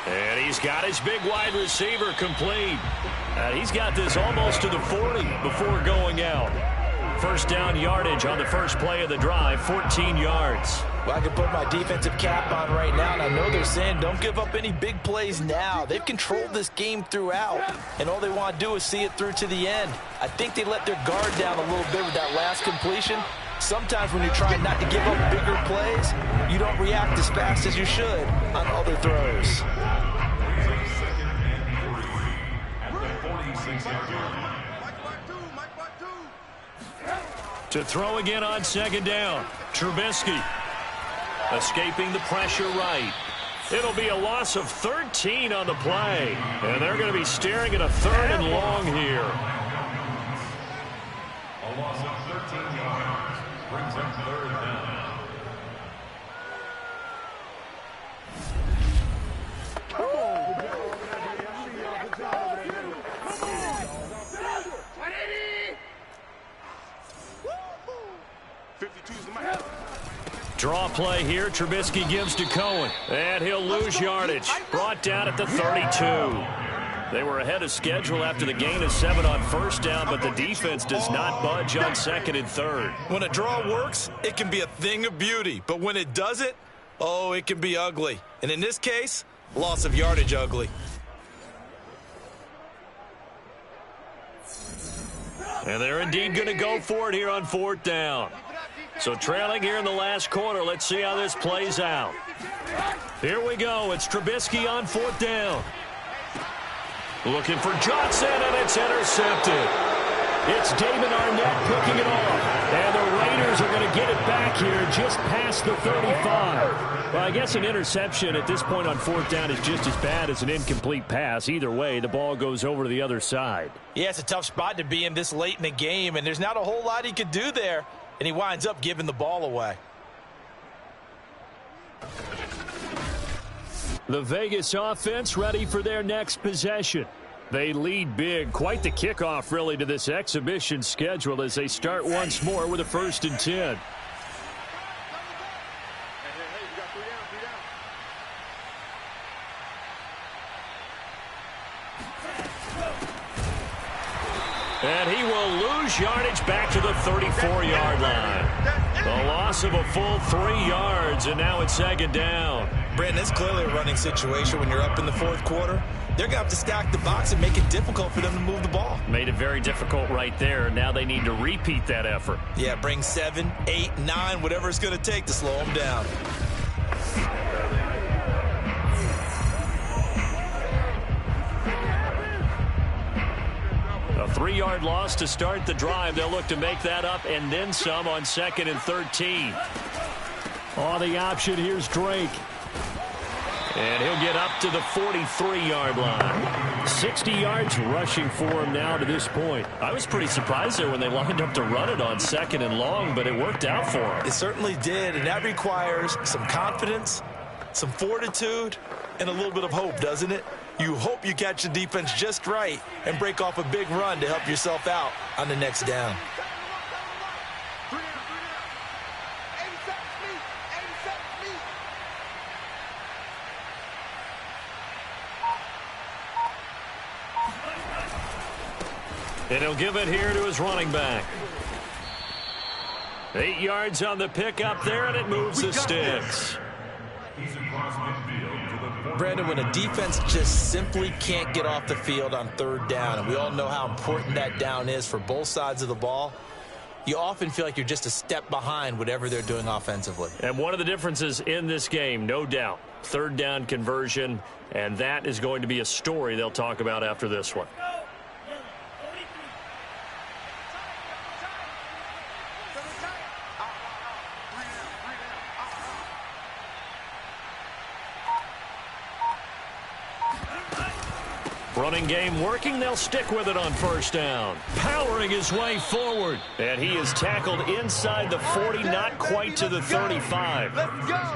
And he's got his big wide receiver complete. He's got this almost to the 40 before going out. First down yardage on the first play of the drive, 14 yards. Well, I can put my defensive cap on right now, and I know they're saying don't give up any big plays now. They've controlled this game throughout, and all they want to do is see it through to the end. I think they let their guard down a little bit with that last completion. Sometimes when you're trying not to give up bigger plays, you don't react as fast as you should on other throws. To throw again on second down, Trubisky escaping the pressure right. It'll be a loss of 13 on the play, and they're going to be staring at a 3rd and long here. A loss of 13 yards brings up 3rd down. Draw play here. Trubisky gives to Cohen. And he'll lose yardage. Brought down at the 32. They were ahead of schedule after the gain of 7 on first down, but the defense does not budge on 2nd and 3rd. When a draw works, it can be a thing of beauty. But when it doesn't, oh, it can be ugly. And in this case, loss of yardage ugly. And they're indeed going to go for it here on 4th down. So trailing here in the last quarter. Let's see how this plays out. Here we go. It's Trubisky on 4th down. Looking for Johnson, and it's intercepted. It's David Arnett picking it off. And the Raiders are going to get it back here just past the 35. Well, I guess an interception at this point on 4th down is just as bad as an incomplete pass. Either way, the ball goes over to the other side. Yeah, it's a tough spot to be in this late in the game, and there's not a whole lot he could do there. And he winds up giving the ball away. The Vegas offense ready for their next possession. They lead big. Quite the kickoff, really, to this exhibition schedule as they start once more with a 1st and 10. And he will lose yardage back to the 34-yard line. A loss of a full 3 yards, and now it's 2nd down. Brandon, it's clearly a running situation when you're up in the 4th quarter. They're going to have to stack the box and make it difficult for them to move the ball. Made it very difficult right there. Now they need to repeat that effort. Yeah, bring 7, 8, 9, whatever it's going to take to slow them down. A 3-yard loss to start the drive. They'll look to make that up and then some on 2nd and 13. On the option, here's Drake. And he'll get up to the 43-yard line. 60 yards rushing for him now to this point. I was pretty surprised there when they lined up to run it on 2nd and long, but it worked out for him. It certainly did, and that requires some confidence, some fortitude, and a little bit of hope, doesn't it? You hope you catch the defense just right and break off a big run to help yourself out on the next down. And he'll give it here to his running back. 8 yards on the pickup there, and it moves the sticks. He's across midfield to the Brandon, when a defense just simply can't get off the field on third down, and we all know how important that down is for both sides of the ball, you often feel like you're just a step behind whatever they're doing offensively. And one of the differences in this game, no doubt, third down conversion, and that is going to be a story they'll talk about after this one. Running game working, they'll stick with it on first down. Powering his way forward. And he is tackled inside the 40, not quite to the 35.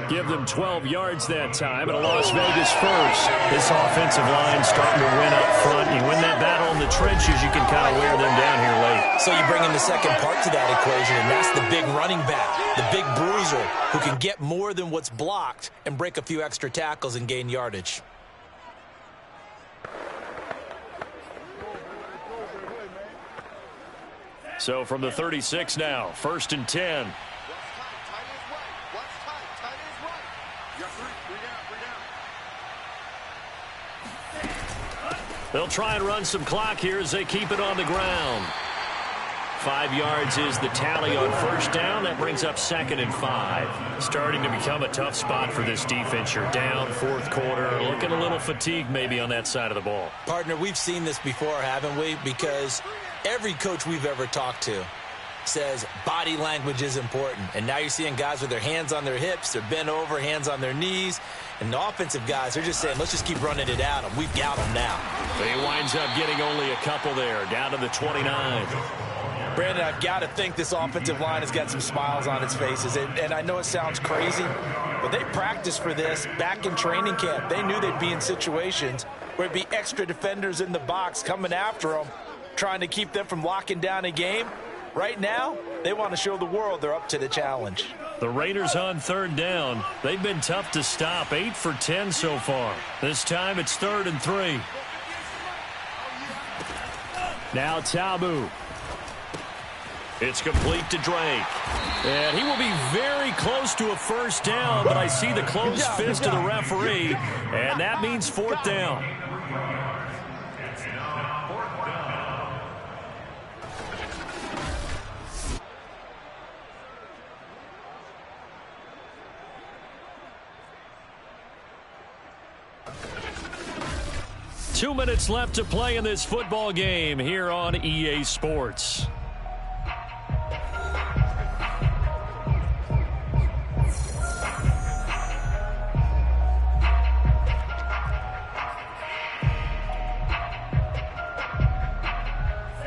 Give them 12 yards that time, and a Las Vegas first. This offensive line starting to win up front. You win that battle in the trenches, you can kind of wear them down here late. So you bring in the second part to that equation, and that's the big running back, the big bruiser, who can get more than what's blocked and break a few extra tackles and gain yardage. So from the 36 now, 1st and 10. They'll try and run some clock here as they keep it on the ground. 5 yards is the tally on first down. That brings up 2nd and 5. Starting to become a tough spot for this defense. You're down, 4th quarter. Looking a little fatigued maybe on that side of the ball. Partner, we've seen this before, haven't we? Because every coach we've ever talked to says body language is important. And now you're seeing guys with their hands on their hips, they're bent over, hands on their knees. And the offensive guys, they're just saying, let's just keep running it at them. We've got them now. He winds up getting only a couple there, down to the 29. Brandon, I've got to think this offensive line has got some smiles on its faces. And I know it sounds crazy, but they practiced for this back in training camp. They knew they'd be in situations where it'd be extra defenders in the box coming after them, trying to keep them from locking down a game. Right now, they want to show the world they're up to the challenge. The Raiders on third down. They've been tough to stop. 8 for 10 so far. This time it's 3rd and 3. Now Tabu. It's complete to Drake. And he will be very close to a first down, but I see the closed fist of the referee, and that means 4th down. Two minutes left to play in this football game here on EA Sports.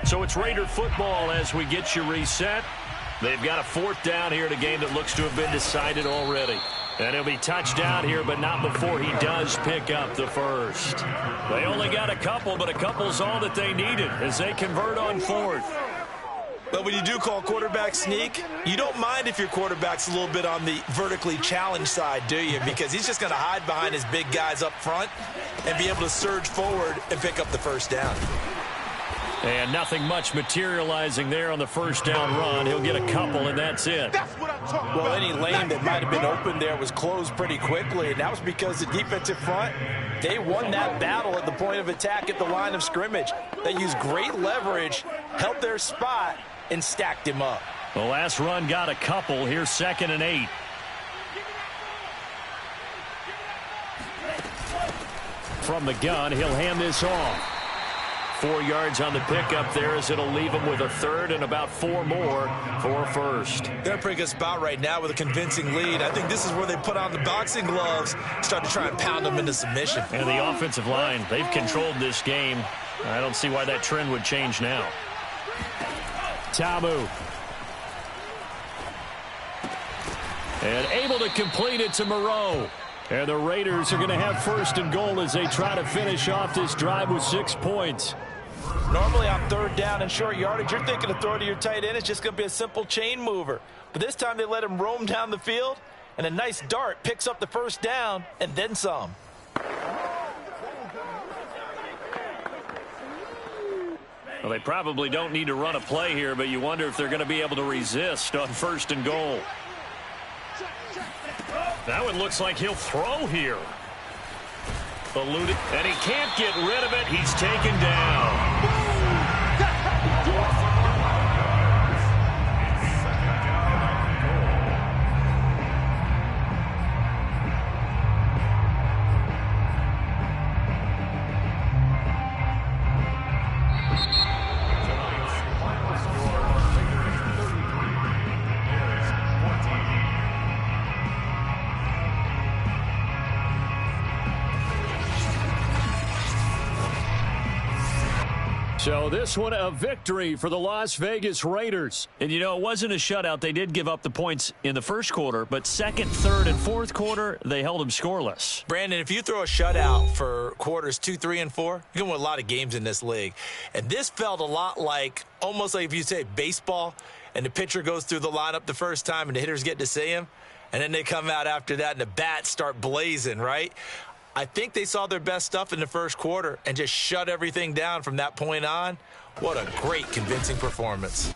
So it's Raider football as we get you reset. They've got a 4th down here in a game that looks to have been decided already. And he'll be touchdown here, but not before he does pick up the first. They only got a couple, but a couple's all that they needed as they convert on 4th. But when you do call quarterback sneak, you don't mind if your quarterback's a little bit on the vertically challenged side, do you? Because he's just going to hide behind his big guys up front and be able to surge forward and pick up the first down. And nothing much materializing there on the first down run. He'll get a couple, and that's it. Well, any lane that might have been open there was closed pretty quickly, and that was because the defensive front, they won that battle at the point of attack at the line of scrimmage. They used great leverage, held their spot, and stacked him up. The last run got a couple. Here's 2nd and 8. From the gun, he'll hand this off. 4 yards on the pickup there as it'll leave him with a 3rd and about 4 more for a first. They're in a pretty good spot right now with a convincing lead. I think this is where they put on the boxing gloves, start to try and pound them into submission. And the offensive line, they've controlled this game. I don't see why that trend would change now. Tabu. And able to complete it to Moreau. And the Raiders are going to have 1st and goal as they try to finish off this drive with 6 points. Normally on 3rd down and short yardage, you're thinking of throwing to your tight end. It's just going to be a simple chain mover. But this time they let him roam down the field, and a nice dart picks up the first down and then some. Well, they probably don't need to run a play here, but you wonder if they're going to be able to resist on 1st and goal. Now it looks like he'll throw here. Eluded, and he can't get rid of it. He's taken down. So this one a victory for the Las Vegas Raiders. And, you know, it wasn't a shutout. They did give up the points in the first quarter, but 2nd, 3rd, and 4th quarter, they held them scoreless. Brandon, if you throw a shutout for quarters 2, 3, and 4, you're going to win a lot of games in this league. And this felt a lot like, almost like if you say baseball, and the pitcher goes through the lineup the first time and the hitters get to see him, and then they come out after that and the bats start blazing, right? I think they saw their best stuff in the first quarter and just shut everything down from that point on. What a great, convincing performance.